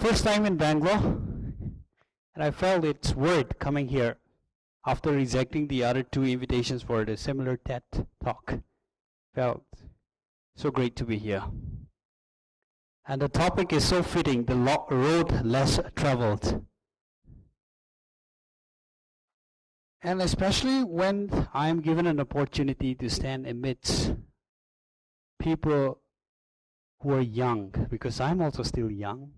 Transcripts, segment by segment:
First time in Bangalore, and I felt it's worth coming here after rejecting the other two invitations for the similar TED talk. Felt so great to be here. And the topic is so fitting, the road less traveled. And especially when I'm given an opportunity to stand amidst people who are young, because I'm also still young,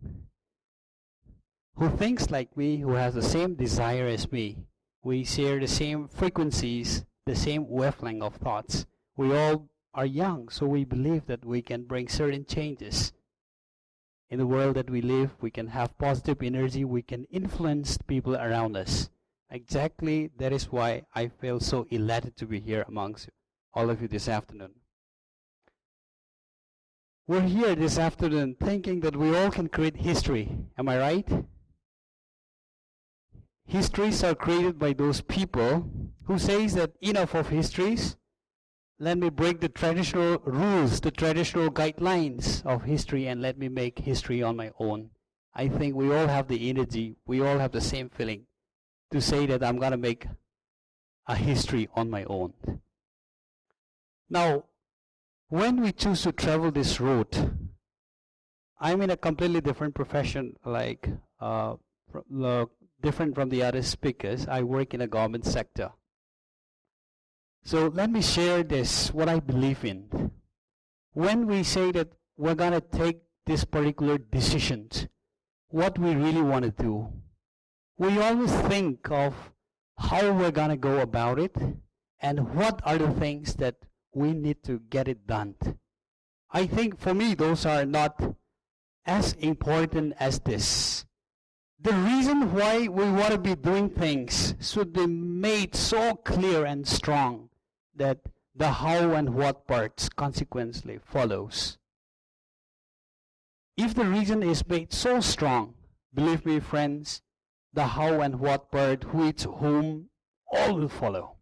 who thinks like me, who has the same desire as me. We share the same frequencies, the same wavelength of thoughts. We all are young, so we believe that we can bring certain changes. In the world that we live, we can have positive energy, we can influence people around us. Exactly, that is why I feel so elated to be here amongst all of you this afternoon. We're here this afternoon thinking that we all can create history. Am I right? Histories are created by those people who says that enough of histories. Let me break the traditional rules, the traditional guidelines of history, and let me make history on my own. I think we all have the energy, we all have the same feeling to say that I'm going to make a history on my own. Now, when we choose to travel this route, I'm in a completely different profession, like different from the other speakers. I work in a government sector. So let me share this, what I believe in. When we say that we're going to take this particular decision, what we really want to do, we always think of how we're going to go about it and what are the things that we need to get it done. I think for me those are not as important as this. The reason why we want to be doing things should be made so clear and strong that the how and what parts consequently follows. If the reason is made so strong, believe me friends, the how and what part, which, whom, all will follow.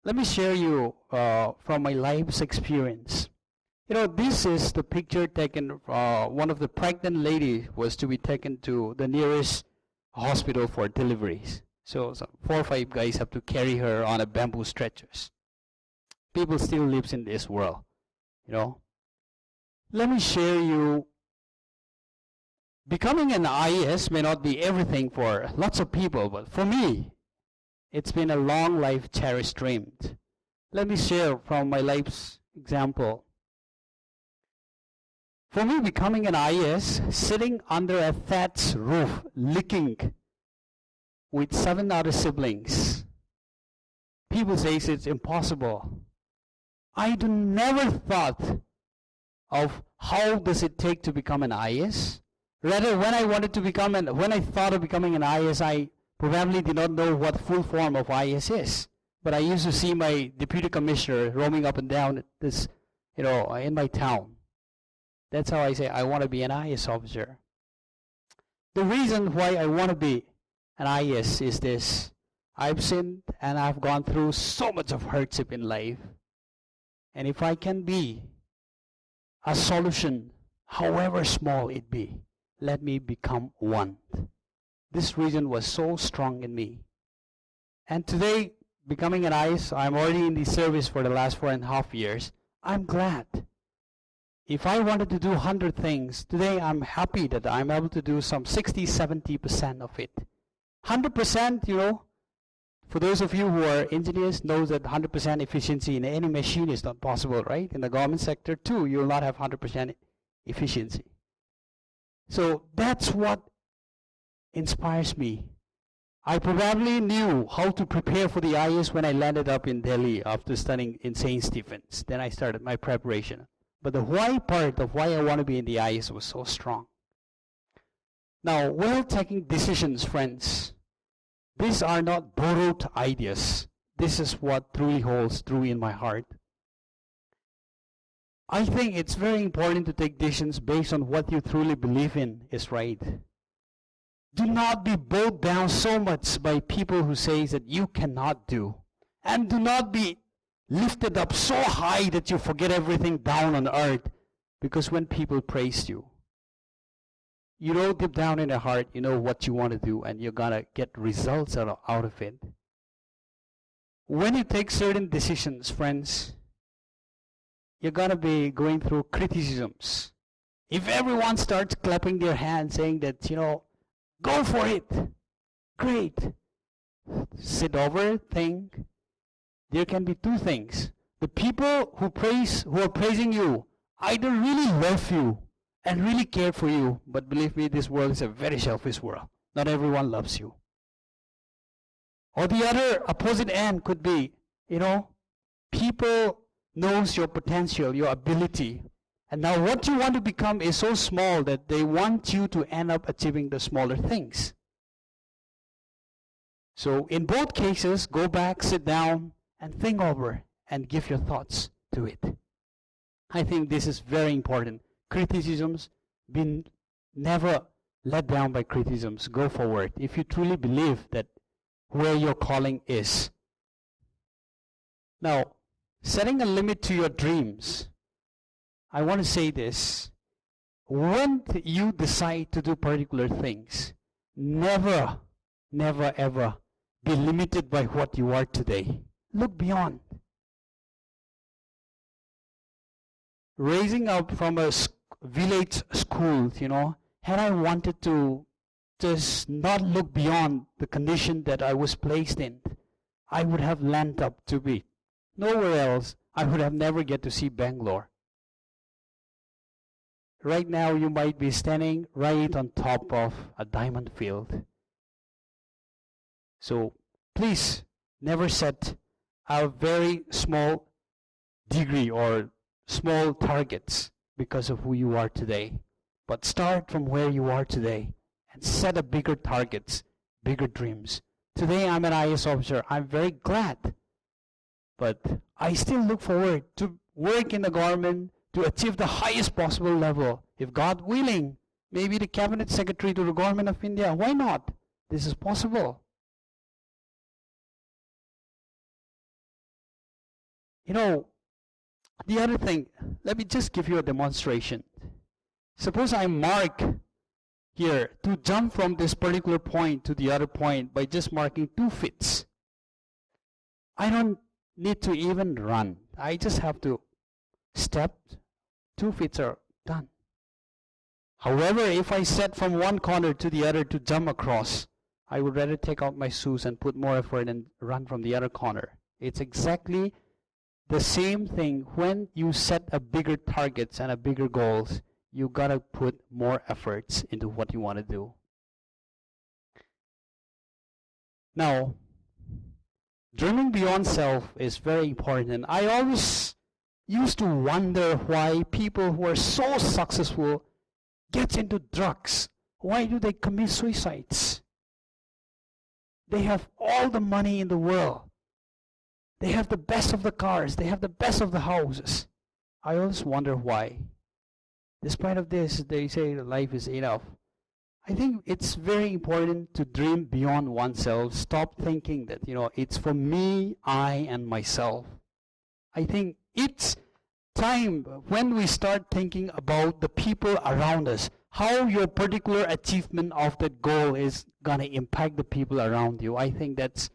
Let me share you from my life's experience. You know, this is the picture taken, one of the pregnant lady was to be taken to the nearest hospital for deliveries. So 4 or 5 guys have to carry her on a bamboo stretchers. People still lives in this world, you know. Let me share you, becoming an IAS may not be everything for lots of people, but for me, it's been a long life cherished dream. Let me share from my life's example. For me, becoming an IAS, sitting under a thatched roof, licking with 7 other siblings. People say it's impossible. I never thought of how does it take to become an IAS. Rather, when I thought of becoming an IAS, I probably did not know what full form of IAS is. But I used to see my deputy commissioner roaming up and down this, you know, in my town. That's how I say I want to be an IAS officer. The reason why I want to be an IAS is this. I've seen and I've gone through so much of hardship in life. And if I can be a solution, however small it be, let me become one. This reason was so strong in me. And today, becoming an IAS, I'm already in the service for the last 4.5 years. I'm glad. If I wanted to do 100 things, today I'm happy that I'm able to do some 60-70% of it. 100%, you know, for those of you who are engineers, know that 100% efficiency in any machine is not possible, right? In the government sector too, you will not have 100% efficiency. So that's what inspires me. I probably knew how to prepare for the IAS when I landed up in Delhi after studying in St. Stephen's. Then I started my preparation. But the why part of why I want to be in the IAS was so strong. Now, while taking decisions, friends, these are not borrowed ideas. This is what truly holds true in my heart. I think it's very important to take decisions based on what you truly believe in is right. Do not be bowed down so much by people who say that you cannot do. And do not be lifted up so high that you forget everything down on earth because when people praise you. you know deep down in your heart, you know what you want to do, and you're gonna get results out of it. When you take certain decisions, friends, you're gonna be going through criticisms. If everyone starts clapping their hands saying that, go for it, great. Sit over, think. There can be two things. The people who are praising you either really love you and really care for you, but believe me, this world is a very selfish world. Not everyone loves you. Or the other opposite end could be, people knows your potential, your ability. And now what you want to become is so small that they want you to end up achieving the smaller things. So in both cases, go back, sit down, and think over and give your thoughts to it. I think this is very important. Criticisms, be never let down by criticisms. Go forward. If you truly believe that where your calling is. Now, setting a limit to your dreams. I want to say this. When you decide to do particular things, never ever be limited by what you are today. Look beyond. Raising up from a village school, had I wanted to just not look beyond the condition that I was placed in, I would have landed up to be nowhere else. I would have never get to see Bangalore. Right now, you might be standing right on top of a diamond field. So please never set a very small degree or small targets because of who you are today. But start from where you are today and set a bigger targets, bigger dreams. Today I'm an IAS officer. I'm very glad. But I still look forward to work in the government to achieve the highest possible level. If God willing, maybe the Cabinet Secretary to the Government of India. Why not? This is possible. The other thing, let me just give you a demonstration. Suppose I mark here to jump from this particular point to the other point by just marking 2 feet. I don't need to even run. I just have to step. 2 feet are done. However, if I set from one corner to the other to jump across, I would rather take out my shoes and put more effort and run from the other corner. It's exactly the same thing. When you set a bigger targets and a bigger goals, you gotta put more efforts into what you want to do. Now, dreaming beyond self is very important. And I always used to wonder why people who are so successful get into drugs. Why do they commit suicides? They have all the money in the world. They have the best of the cars. They have the best of the houses. I always wonder why. Despite of this, they say life is enough. I think it's very important to dream beyond oneself. Stop thinking that, it's for me, I, and myself. I think it's time when we start thinking about the people around us, how your particular achievement of that goal is going to impact the people around you. I think that's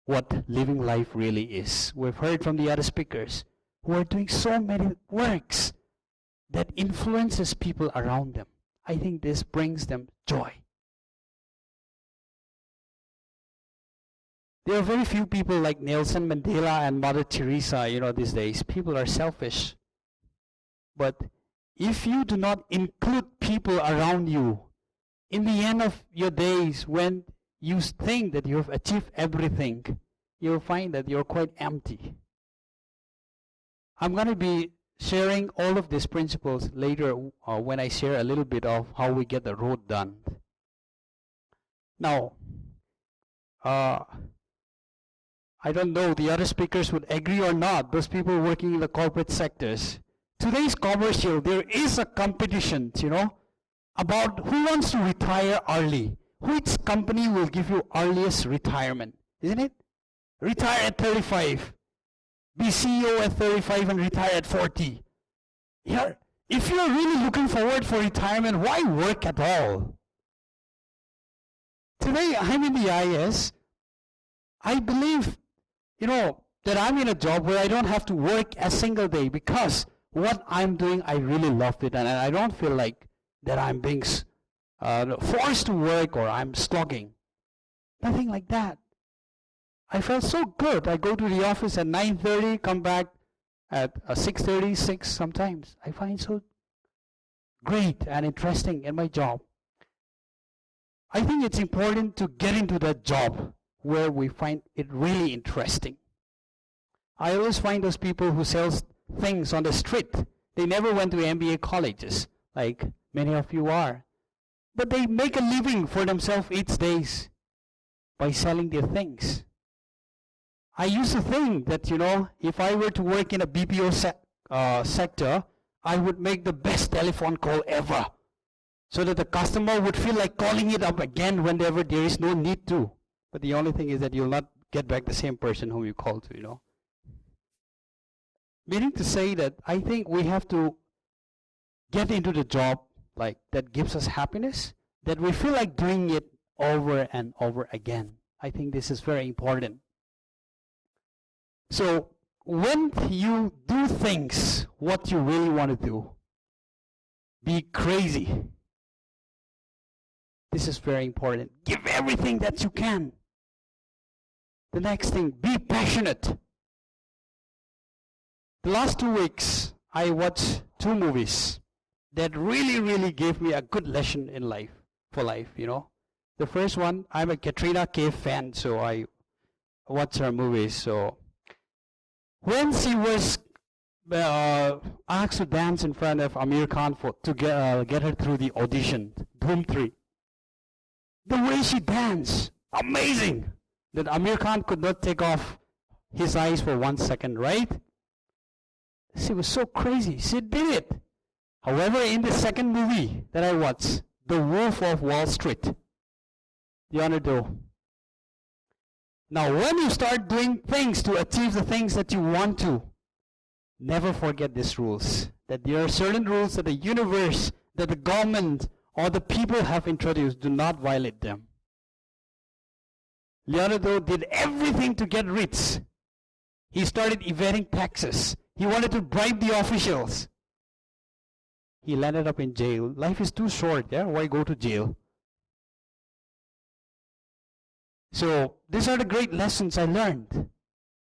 what living life really is. We've heard from the other speakers who are doing so many works that influences people around them. I think this brings them joy. There are very few people like Nelson Mandela and Mother Teresa, these days. People are selfish. But if you do not include people around you, in the end of your days, when you think that you have achieved everything, you'll find that you're quite empty. I'm going to be sharing all of these principles later when I share a little bit of how we get the road done. Now, I don't know the other speakers would agree or not, those people working in the corporate sectors. Today's commercial, there is a competition, about who wants to retire early. Which company will give you earliest retirement, isn't it? Retire at 35. Be CEO at 35 and retire at 40. If you're really looking forward for retirement, why work at all? Today, I'm in the IS. I believe, that I'm in a job where I don't have to work a single day because what I'm doing, I really love it. And I don't feel like that I'm being forced to work or I'm slogging. Nothing like that. I felt so good. I go to the office at 9:30, come back at 6:30, 6 sometimes. I find so great and interesting in my job. I think it's important to get into that job where we find it really interesting. I always find those people who sell things on the street. They never went to MBA colleges, like many of you are. But they make a living for themselves each day by selling their things. I used to think that, if I were to work in a BPO sector, I would make the best telephone call ever, so that the customer would feel like calling it up again whenever there is no need to. But the only thing is that you'll not get back the same person whom you called to, Meaning to say that I think we have to get into the job like that gives us happiness, that we feel like doing it over and over again. I think this is very important. So when you do things, what you really want to do, be crazy. This is very important. Give everything that you can. The next thing, be passionate. The last 2 weeks, I watched 2 movies that really gave me a good lesson in life, for life, The first one, I'm a Katrina Kaif fan, so I watch her movies. So when she was asked to dance in front of Amir Khan to get her through the audition, Dhoom 3, the way she danced, amazing! That Amir Khan could not take off his eyes for 1 second, right? She was so crazy. She did it. However, in the second movie that I watched, The Wolf of Wall Street, the underdog. Now, when you start doing things to achieve the things that you want to, never forget these rules. That there are certain rules that the universe, that the government, or the people have introduced. Do not violate them. Leonardo did everything to get rich. He started evading taxes. He wanted to bribe the officials. He landed up in jail. Life is too short, yeah? Why go to jail? So these are the great lessons I learned.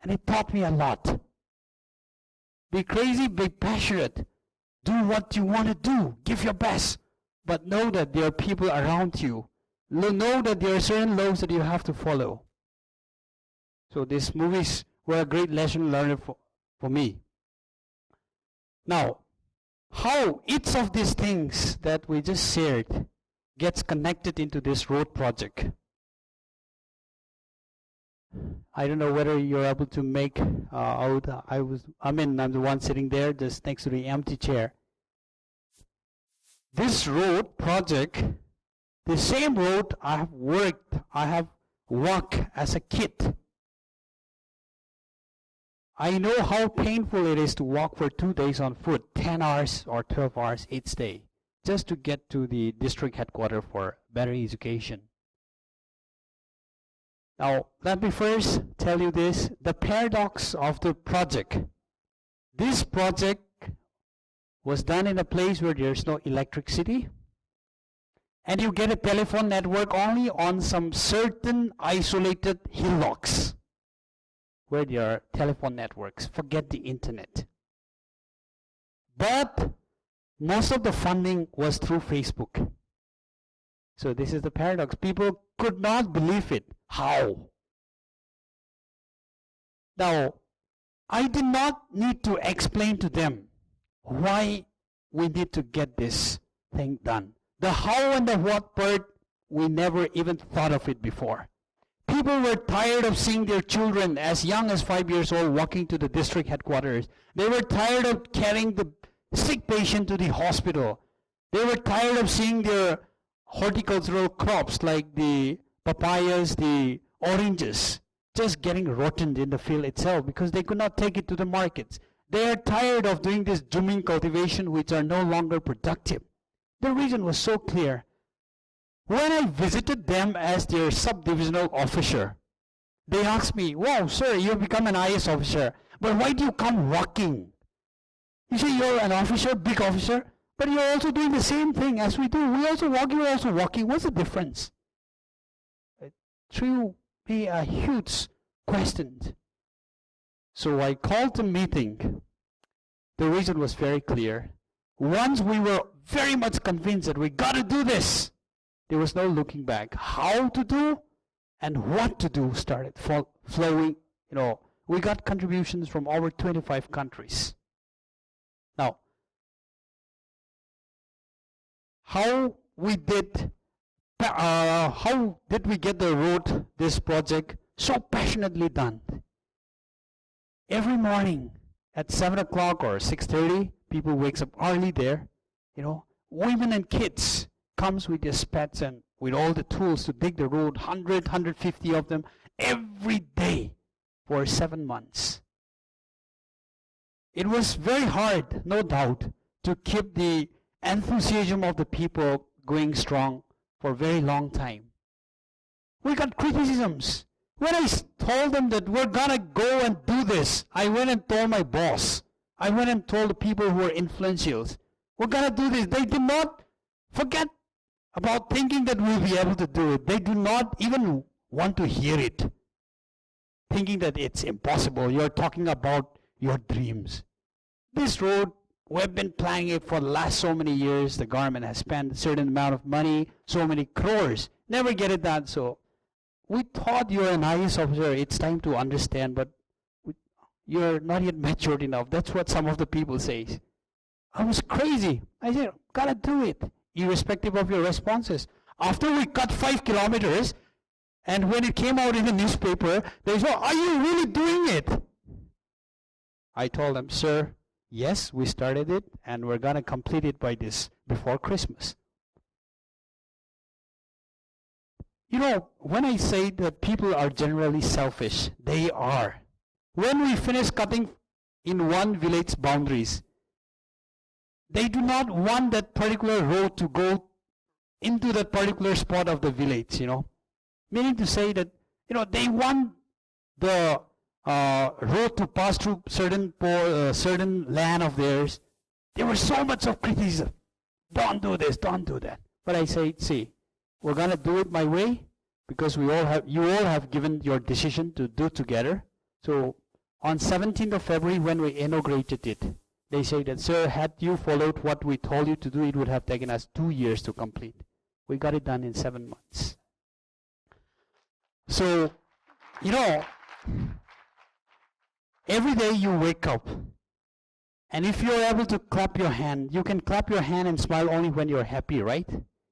And it taught me a lot. Be crazy, be passionate. Do what you want to do. Give your best. But know that there are people around you. Know that there are certain laws that you have to follow. So these movies were a great lesson learned for me. Now, how each of these things that we just shared gets connected into this road project. I don't know whether you're able to make out. I'm the one sitting there just next to the empty chair. This road project, the same road I have walked as a kid. I know how painful it is to walk for 2 days on foot, 10 hours or 12 hours each day, just to get to the district headquarters for better education. Now, let me first tell you this, the paradox of the project. This project was done in a place where there's no electricity, and you get a telephone network only on some certain isolated hillocks where there are telephone networks. Forget the internet. But most of the funding was through Facebook. So this is the paradox. People could not believe it. How? Now, I did not need to explain to them why we need to get this thing done. The how and the what part, we never even thought of it before. People were tired of seeing their children as young as 5 years old walking to the district headquarters. They were tired of carrying the sick patient to the hospital. They were tired of seeing their horticultural crops like the papayas, the oranges, just getting rotten in the field itself because they could not take it to the markets. They are tired of doing this dooming cultivation which are no longer productive. The reason was so clear. When I visited them as their sub-divisional officer, they asked me, wow, sir, you have become an IS officer, but why do you come walking? You say you're an officer, big officer, but you're also doing the same thing as we do. We also walk, you're also walking. What's the difference? It threw me a huge question. So I called the meeting. The reason was very clear. Once we were very much convinced that we got to do this, there was no looking back. How to do and what to do started flowing. We got contributions from over 25 countries. Now, how did we get the road, this project, so passionately done? Every morning at 7 o'clock or 6:30, people wakes up early there. Women and kids comes with their spades and with all the tools to dig the road, 100, 150 of them every day for 7 months. It was very hard, no doubt, to keep the enthusiasm of the people going strong for a very long time. We got criticisms. When I told them that we're gonna go and do this, I went and told my boss. I went and told the people who were influential, we're gonna do this. They did not forget about thinking that we'll be able to do it. They do not even want to hear it, thinking that it's impossible. You're talking about your dreams. This road, we've been planning it for the last so many years. The government has spent a certain amount of money, so many crores, never get it done. So we thought you're an IS officer, it's time to understand, but you're not yet matured enough. That's what some of the people say. I was crazy. I said, gotta do it, irrespective of your responses. After we cut 5 kilometers, and when it came out in the newspaper, they said, are you really doing it? I told them, sir, yes, we started it, and we're gonna complete it before Christmas. When I say that people are generally selfish, they are. When we finish cutting in one village boundaries, they do not want that particular road to go into that particular spot of the village, Meaning to say that, they want the road to pass through certain land of theirs. There was so much of criticism. Don't do this, don't do that. But I say, see, we're gonna do it my way because you all have given your decision to do together. So on 17th of February when we inaugurated it, they say that, sir, had you followed what we told you to do, it would have taken us 2 years to complete. We got it done in 7 months. So, every day you wake up, and if you're able to clap your hand, you can clap your hand and smile only when you're happy, right?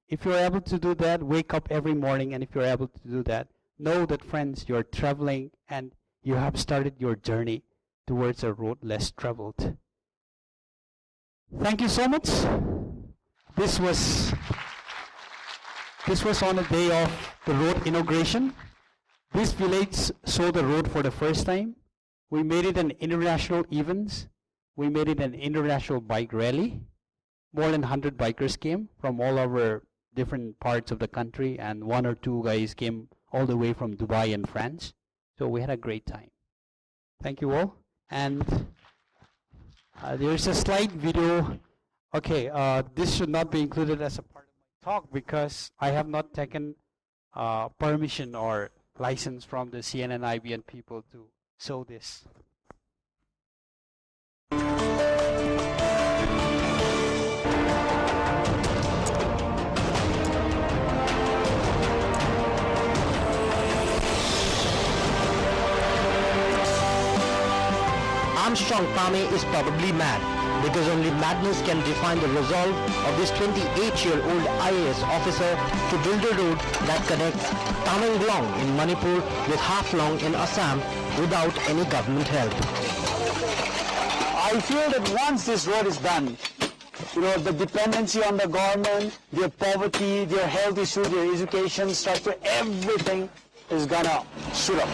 If you're able to do that, wake up every morning, and if you're able to do that, know that, friends, you're traveling and you have started your journey towards a road less traveled. Thank you so much. This was on the day of the road inauguration. This village saw the road for the first time. We made it an international event. We made it an international bike rally. More than 100 bikers came from all over different parts of the country, and 1 or 2 guys came all the way from Dubai and France. So we had a great time. Thank you all. And there's a slide video. Okay, this should not be included as a part of my talk because I have not taken permission or license from the CNN-IBN people to show this. Armstrong Pame is probably mad because only madness can define the resolve of this 28-year-old IAS officer to build a road that connects Tamenglong in Manipur with Haflong in Assam without any government help. I feel that once this road is done, the dependency on the government, their poverty, their health issues, their education structure, everything is gonna shoot up.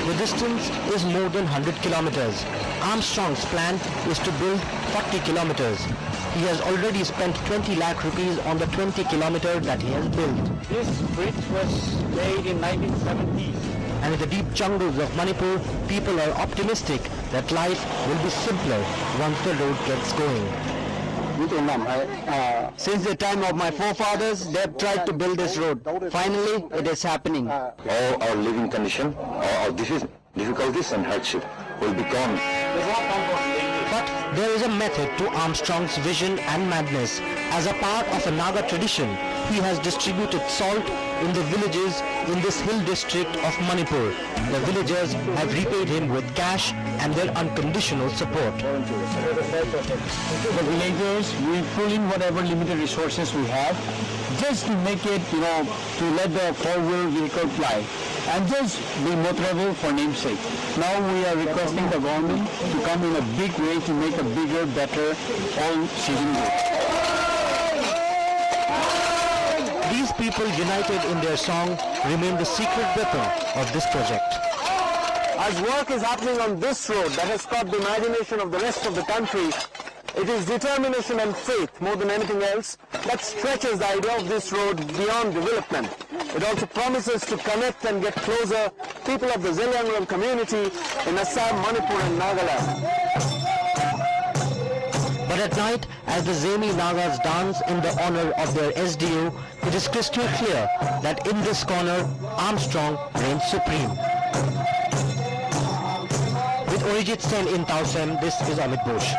The distance is more than 100 kilometers. Armstrong's plan is to build 40 kilometers. He has already spent 20 lakh rupees on the 20 kilometer that he has built. This bridge was made in 1970s. And in the deep jungles of Manipur, people are optimistic that life will be simpler once the road gets going. Since the time of my forefathers, they have tried to build this road. Finally, it is happening. All our living condition, our difficulties and hardship will be gone. But there is a method to Armstrong's vision and madness. As a part of a Naga tradition, he has distributed salt in the villages in this hill district of Manipur. The villagers have repaid him with cash and their unconditional support. The villagers, we pull in whatever limited resources we have, just to make it, to let the four-wheel vehicle fly, and just be motorable for namesake. Now we are requesting the government to come in a big way to make a bigger, better, all-season road. These people united in their song remain the secret weapon of this project. As work is happening on this road that has caught the imagination of the rest of the country, it is determination and faith more than anything else that stretches the idea of this road beyond development. It also promises to connect and get closer people of the Zeme community in Assam, Manipur and Nagaland. But at night, as the Zeme Nagas dance in the honor of their SDO, it is crystal clear that in this corner, Armstrong reigns supreme. With Orijit Sen in Tousem, this is Amit Bosch.